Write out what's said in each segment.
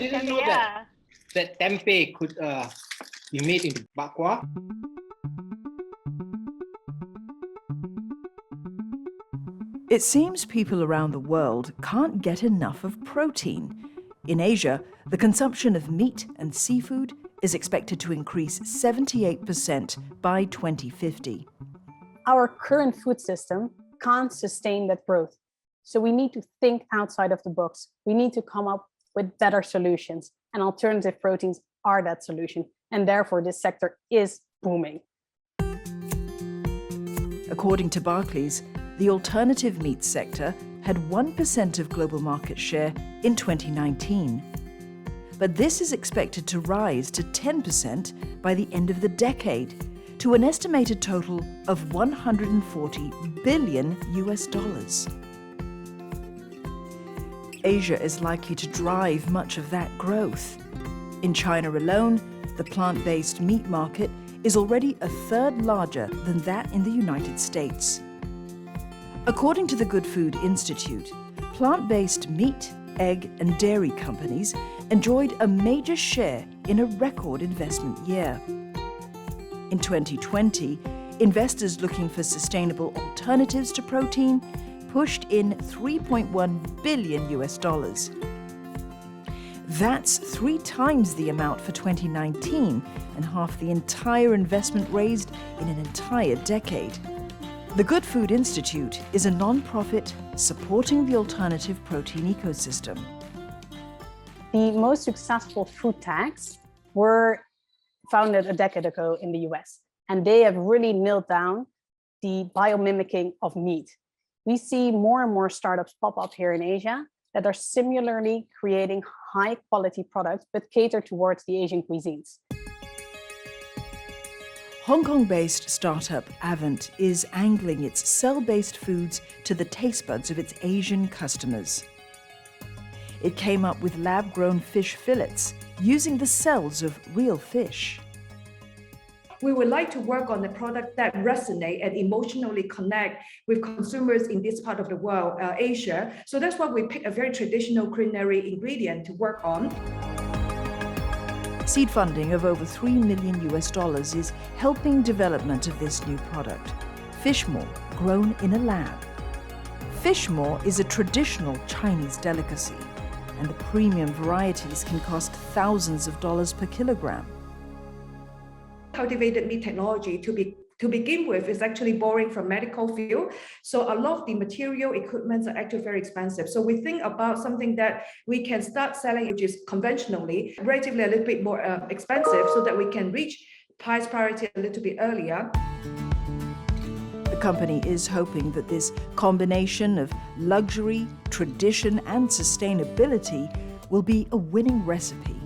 didn't know that tempeh could be made into bakwa. It seems people around the world can't get enough of protein. In Asia, the consumption of meat and seafood is expected to increase 78% by 2050. Our current food system can't sustain that growth. So we need to think outside of the box. We need to come up with better solutions, and alternative proteins are that solution. And therefore, this sector is booming. According to Barclays, the alternative meat sector had 1% of global market share in 2019. But this is expected to rise to 10% by the end of the decade, to an estimated total of $140 billion. Asia is likely to drive much of that growth. In China alone, the plant-based meat market is already a third larger than that in the United States. According to the Good Food Institute, plant-based meat, egg, and dairy companies enjoyed a major share in a record investment year. In 2020, investors looking for sustainable alternatives to protein pushed in $3.1 billion. That's 3 times the amount for 2019 and half the entire investment raised in an entire decade. The Good Food Institute is a non-profit supporting the alternative protein ecosystem. The most successful food techs were founded a decade ago in the US, and they have really nailed down the biomimicking of meat. We see more and more startups pop up here in Asia that are similarly creating high quality products but cater towards the Asian cuisines. Hong Kong-based startup Avant is angling its cell-based foods to the taste buds of its Asian customers. It came up with lab-grown fish fillets using the cells of real fish. We would like to work on a product that resonate and emotionally connect with consumers in this part of the world, Asia. So that's why we pick a very traditional culinary ingredient to work on. Seed funding of over $3 million is helping development of this new product, fish maw grown in a lab. Fish maw is a traditional Chinese delicacy, and the premium varieties can cost thousands of dollars per kilogram. Cultivated meat technology to begin with is actually borrowing from medical field. So a lot of the material equipments are actually very expensive. So we think about something that we can start selling, which is conventionally relatively a little bit more expensive, so that we can reach price parity a little bit earlier. The company is hoping that this combination of luxury, tradition, and sustainability will be a winning recipe.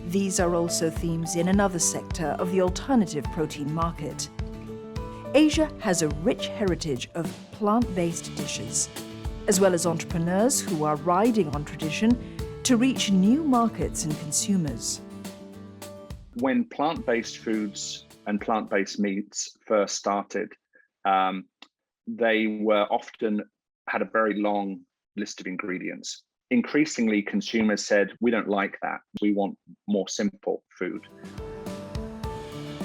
These are also themes in another sector of the alternative protein market. Asia has a rich heritage of plant-based dishes, as well as entrepreneurs who are riding on tradition to reach new markets and consumers. When plant-based foods and plant-based meats first started, they were often had a very long list of ingredients. Increasingly, consumers said, we don't like that. We want more simple food.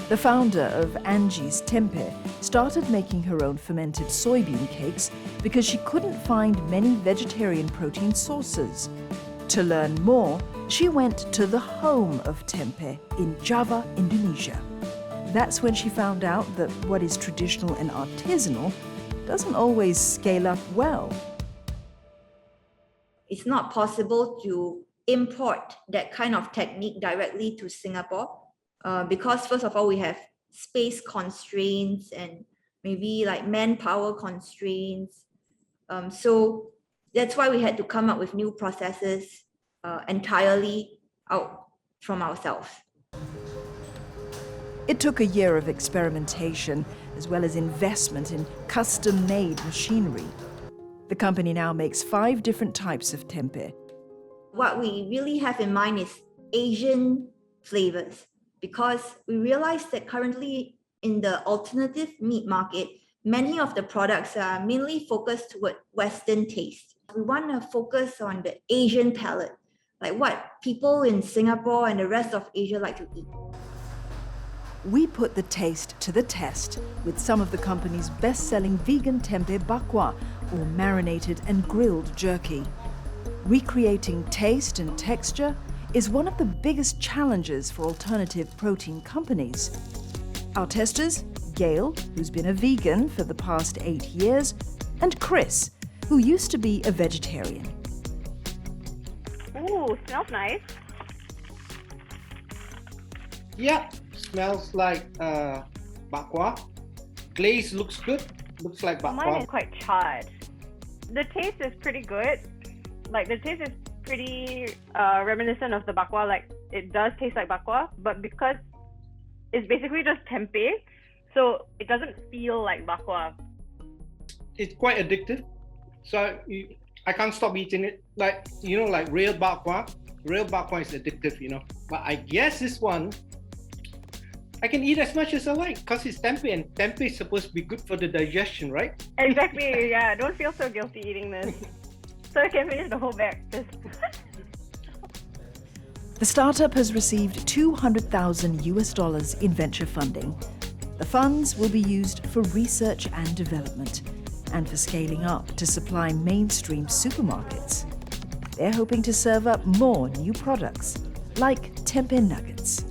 The founder of Angie's Tempeh started making her own fermented soybean cakes because she couldn't find many vegetarian protein sources. To learn more, she went to the home of tempeh in Java, Indonesia. That's when she found out that what is traditional and artisanal doesn't always scale up well. It's not possible to import that kind of technique directly to Singapore because first of all, we have space constraints and maybe like manpower constraints. So that's why we had to come up with new processes entirely out from ourselves. It took a year of experimentation as well as investment in custom-made machinery. The company now makes 5 different types of tempeh. What we really have in mind is Asian flavors, because we realize that currently in the alternative meat market, many of the products are mainly focused toward Western taste. We want to focus on the Asian palate, like what people in Singapore and the rest of Asia like to eat. We put the taste to the test with some of the company's best-selling vegan tempeh bakwa, or marinated and grilled jerky. Recreating taste and texture is one of the biggest challenges for alternative protein companies. Our testers, Gail, who's been a vegan for the past 8 years, and Chris, who used to be a vegetarian. Ooh, smells nice. Yeah, smells like bakwa. Glaze looks good. Looks like Mine bakwa. is quite charred. The taste is pretty good. Like, the taste is pretty reminiscent of the bakwa. Like, it does taste like bakwa, but because it's basically just tempeh, so it doesn't feel like bakwa. It's quite addictive. So I can't stop eating it. Like, you know, like real bakwa. Real bakwa is addictive, you know. But I guess this one, I can eat as much as I like because it's tempeh, and tempeh is supposed to be good for the digestion, right? Exactly, yeah. Don't feel so guilty eating this. So I can finish the whole bag. The startup has received $200,000 in venture funding. The funds will be used for research and development and for scaling up to supply mainstream supermarkets. They're hoping to serve up more new products like tempeh nuggets.